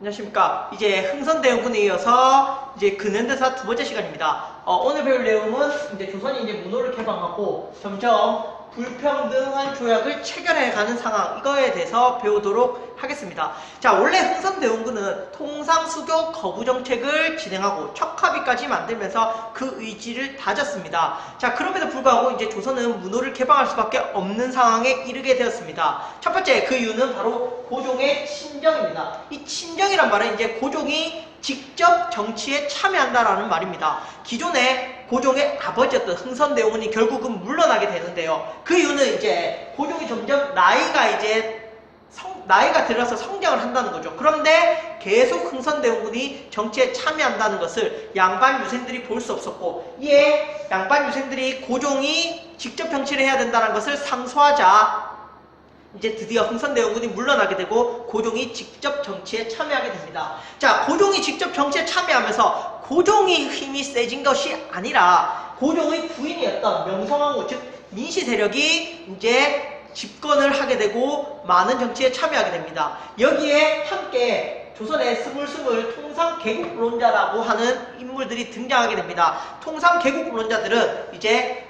안녕하십니까. 이제 흥선대원군에 이어서 이제 근현대사 두 번째 시간입니다. 오늘 배울 내용은 이제 조선이 이제 문호를 개방하고 점점 불평등한 조약을 체결해가는 상황, 이거에 대해서 배우도록 하겠습니다. 자, 원래 흥선대원군은 통상수교 거부 정책을 진행하고 척합의까지 만들면서 그 의지를 다졌습니다. 자, 그럼에도 불구하고 이제 조선은 문호를 개방할 수밖에 없는 상황에 이르게 되었습니다. 첫 번째, 그 이유는 바로 고종의 친정입니다. 이 친정이란 말은 이제 고종이 직접 정치에 참여한다라는 말입니다. 기존에 고종의 아버지였던 흥선대원군이 결국은 물러나게 되는데요. 그 이유는 이제 고종이 점점 나이가 들어서 성장을 한다는 거죠. 그런데 계속 흥선대원군이 정치에 참여한다는 것을 양반 유생들이 볼 수 없었고, 이에 양반 유생들이 고종이 직접 정치를 해야 된다는 것을 상소하자 이제 드디어 흥선대원군이 물러나게 되고 고종이 직접 정치에 참여하게 됩니다. 자, 고종이 직접 정치에 참여하면서 고종의 힘이 세진 것이 아니라 고종의 부인이었던 명성황후, 즉 민씨 세력이 이제 집권을 하게 되고 많은 정치에 참여하게 됩니다. 여기에 함께 조선의 스물스물 통상개국론자라고 하는 인물들이 등장하게 됩니다. 통상개국론자들은 이제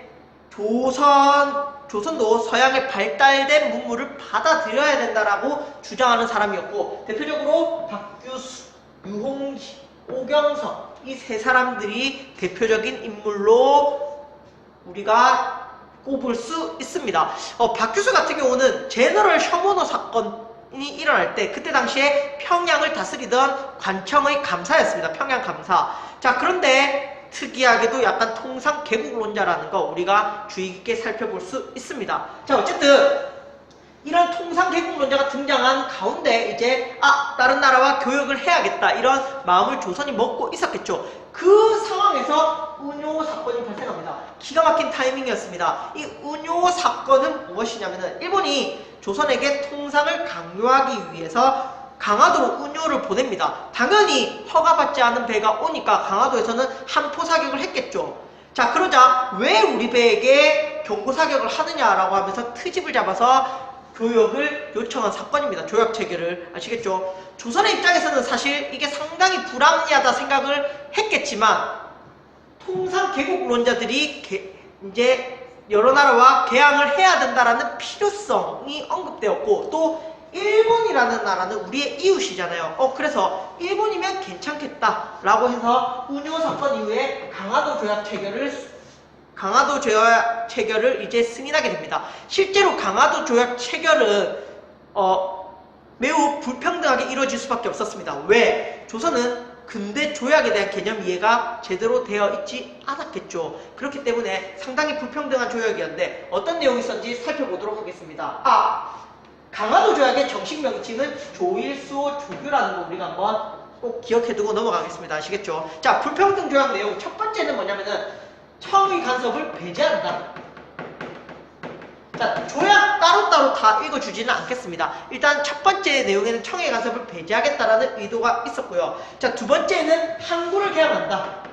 조선도 서양의 발달된 문물을 받아들여야 된다라고 주장하는 사람이었고, 대표적으로 박규수, 유홍시, 오경석, 이 세 사람들이 대표적인 인물로 우리가 꼽을 수 있습니다. 박규수 같은 경우는 제너럴 셔모노 사건이 일어날 때 그때 당시에 평양을 다스리던 관청의 감사였습니다. 평양 감사. 자, 그런데 특이하게도 약간 통상개국론자라는 거 우리가 주의 깊게 살펴볼 수 있습니다. 자, 어쨌든 이런 통상개국론자가 등장한 가운데 이제 다른 나라와 교역을 해야겠다, 이런 마음을 조선이 먹고 있었겠죠. 그 상황에서 은요 사건이 발생합니다. 기가 막힌 타이밍이었습니다. 이 은요 사건은 무엇이냐면은 일본이 조선에게 통상을 강요하기 위해서 강화도로 은요를 보냅니다. 당연히 허가받지 않은 배가 오니까 강화도에서는 한포 사격을 했겠죠. 자, 그러자 왜 우리 배에게 경고 사격을 하느냐라고 하면서 트집을 잡아서 교역을 요청한 사건입니다. 조약 체결을. 아시겠죠? 조선의 입장에서는 사실 이게 상당히 불합리하다 생각을 했겠지만, 통상개국론자들이 이제 여러 나라와 개항을 해야 된다라는 필요성이 언급되었고, 또 일본이라는 나라는 우리의 이웃이잖아요. 그래서 일본이면 괜찮겠다라고 해서 은요 사건 이후에 강화도 조약 체결을 이제 승인하게 됩니다. 실제로 강화도 조약 체결은 매우 불평등하게 이루어질 수밖에 없었습니다. 왜? 조선은 근대 조약에 대한 개념 이해가 제대로 되어 있지 않았겠죠. 그렇기 때문에 상당히 불평등한 조약이었는데 어떤 내용이 있었는지 살펴보도록 하겠습니다. 강화도 조약의 정식 명칭은 조일수호 조규라는 거 우리가 한번 꼭 기억해두고 넘어가겠습니다. 아시겠죠? 자, 불평등 조약 내용 첫 번째는 뭐냐면은 청의 간섭을 배제한다. 자, 조약 따로따로 다 읽어주지는 않겠습니다. 일단 첫 번째 내용에는 청의 간섭을 배제하겠다라는 의도가 있었고요. 자, 두 번째는 항구를 개항한다.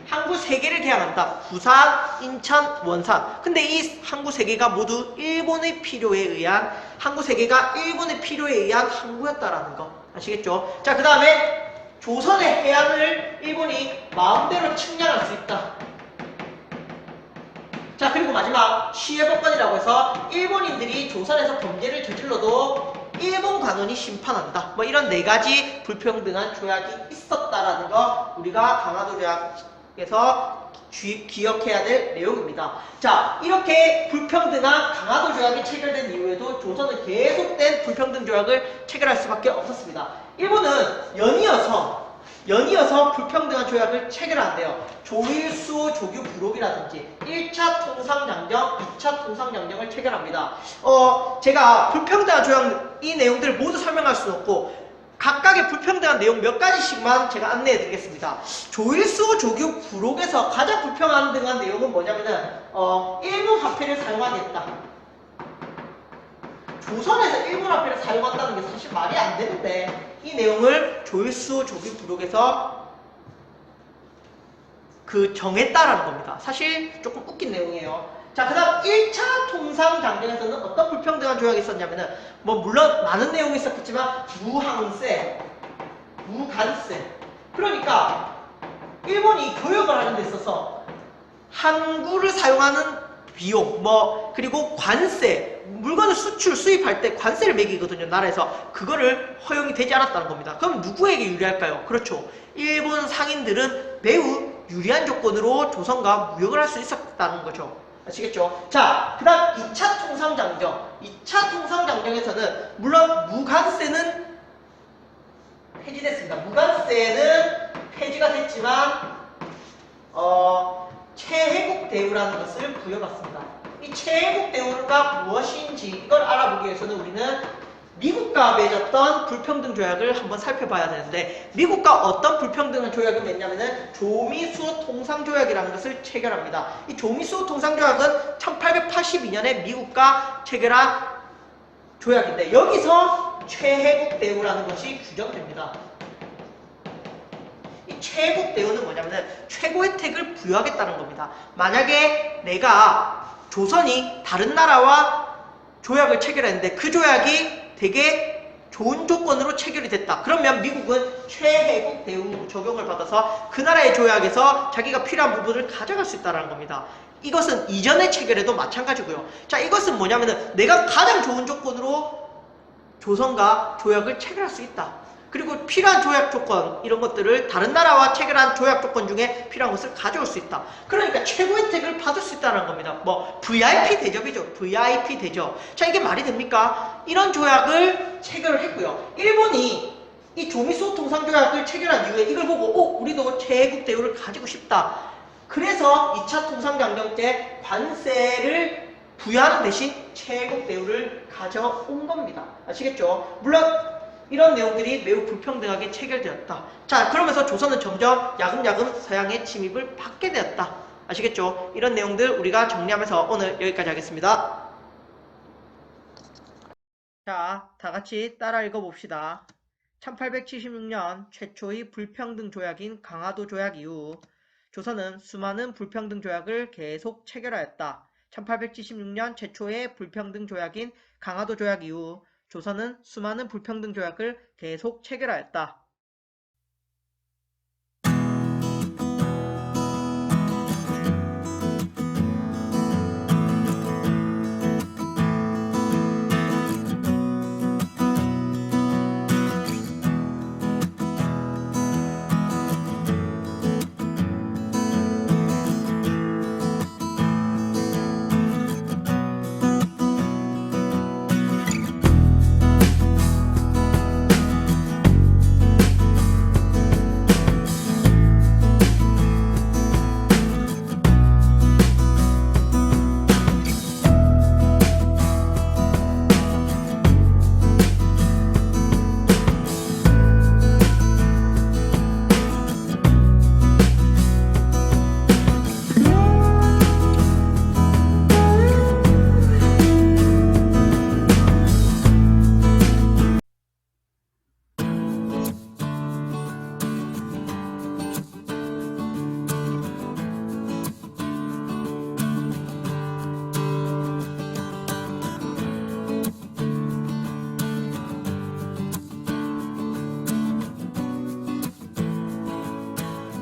항구 3개를 개항한다. 부산, 인천, 원산. 근데 이 항구 3개가 모두 일본의 필요에 의한 항구였다라는 거. 아시겠죠? 자, 그 다음에 조선의 해안을 일본이 마음대로 침략할 수 있다. 자, 그리고 마지막 시해법관이라고 해서 일본인들이 조선에서 범죄를 저질러도 일본 관원이 심판한다. 뭐 이런 네 가지 불평등한 조약이 있었다라는 거 우리가 강화도 조약에서 기억해야 될 내용입니다. 자, 이렇게 불평등한 강화도 조약이 체결된 이후에도 조선은 계속된 불평등 조약을 체결할 수밖에 없었습니다. 일본은 연이어서 불평등한 조약을 체결한대요. 조일수 조규 부록이라든지 1차 통상장정, 2차 통상장정을 체결합니다. 제가 불평등한 조약 이 내용들을 모두 설명할 수는 없고 각각의 불평등한 내용 몇 가지씩만 제가 안내해 드리겠습니다. 조일수 조규 부록에서 가장 불평등한 내용은 뭐냐면은 일본 화폐를 사용하겠다. 조선에서 일본 화폐를 사용한다는 게 사실 말이 안 되는데 이 내용을 조일수 조규 부록에서 정했다라는 겁니다. 사실 조금 웃긴 내용이에요. 자, 그 다음 1차 통상장정에서는 어떤 불평등한 조약이 있었냐면은 물론 많은 내용이 있었겠지만 무항세, 무관세. 그러니까 일본이 교역을 하는 데 있어서 항구를 사용하는 비용, 그리고 관세, 물건을 수입할 때 관세를 매기거든요, 나라에서. 그거를 허용이 되지 않았다는 겁니다. 그럼 누구에게 유리할까요? 그렇죠. 일본 상인들은 매우 유리한 조건으로 조선과 무역을 할 수 있었다는 거죠. 아시겠죠? 자, 그 다음 2차 통상장정. 2차 통상장정에서는 물론 무관세는 폐지됐습니다. 무관세는 폐지가 됐지만 최혜국 대우라는 것을 부여받습니다. 이 최혜국 대우가 무엇인지 이걸 알아보기 위해서는 우리는 미국과 맺었던 불평등 조약을 한번 살펴봐야 되는데 미국과 어떤 불평등한 조약을 맺냐면은 조미수 통상조약이라는 것을 체결합니다. 이 조미수 통상조약은 1882년에 미국과 체결한 조약인데 여기서 최혜국 대우라는 것이 규정됩니다. 이 최혜국 대우는 뭐냐면은 최고 혜택을 부여하겠다는 겁니다. 만약에 조선이 다른 나라와 조약을 체결했는데 그 조약이 되게 좋은 조건으로 체결이 됐다. 그러면 미국은 최혜국 대우 적용을 받아서 그 나라의 조약에서 자기가 필요한 부분을 가져갈 수 있다는 겁니다. 이것은 이전에 체결해도 마찬가지고요. 자, 이것은 뭐냐면은 내가 가장 좋은 조건으로 조선과 조약을 체결할 수 있다. 그리고 필요한 조약 조건 이런 것들을 다른 나라와 체결한 조약 조건 중에 필요한 것을 가져올 수 있다. 그러니까 최고 혜택을 받을 수 있다는 겁니다. VIP 대접이죠. VIP 대접. 자, 이게 말이 됩니까? 이런 조약을 체결을 했고요. 일본이 이 조미수 통상조약을 체결한 이후에 이걸 보고 우리도 최혜국 대우를 가지고 싶다. 그래서 2차 통상장정 때 관세를 부여하는 대신 최혜국 대우를 가져온 겁니다. 아시겠죠? 물론 이런 내용들이 매우 불평등하게 체결되었다. 자, 그러면서 조선은 점점 야금야금 서양의 침입을 받게 되었다. 아시겠죠? 이런 내용들 우리가 정리하면서 오늘 여기까지 하겠습니다. 자, 다 같이 따라 읽어봅시다. 1876년 최초의 불평등 조약인 강화도 조약 이후 조선은 수많은 불평등 조약을 계속 체결하였다. 1876년 최초의 불평등 조약인 강화도 조약 이후 조선은 수많은 불평등 조약을 계속 체결하였다.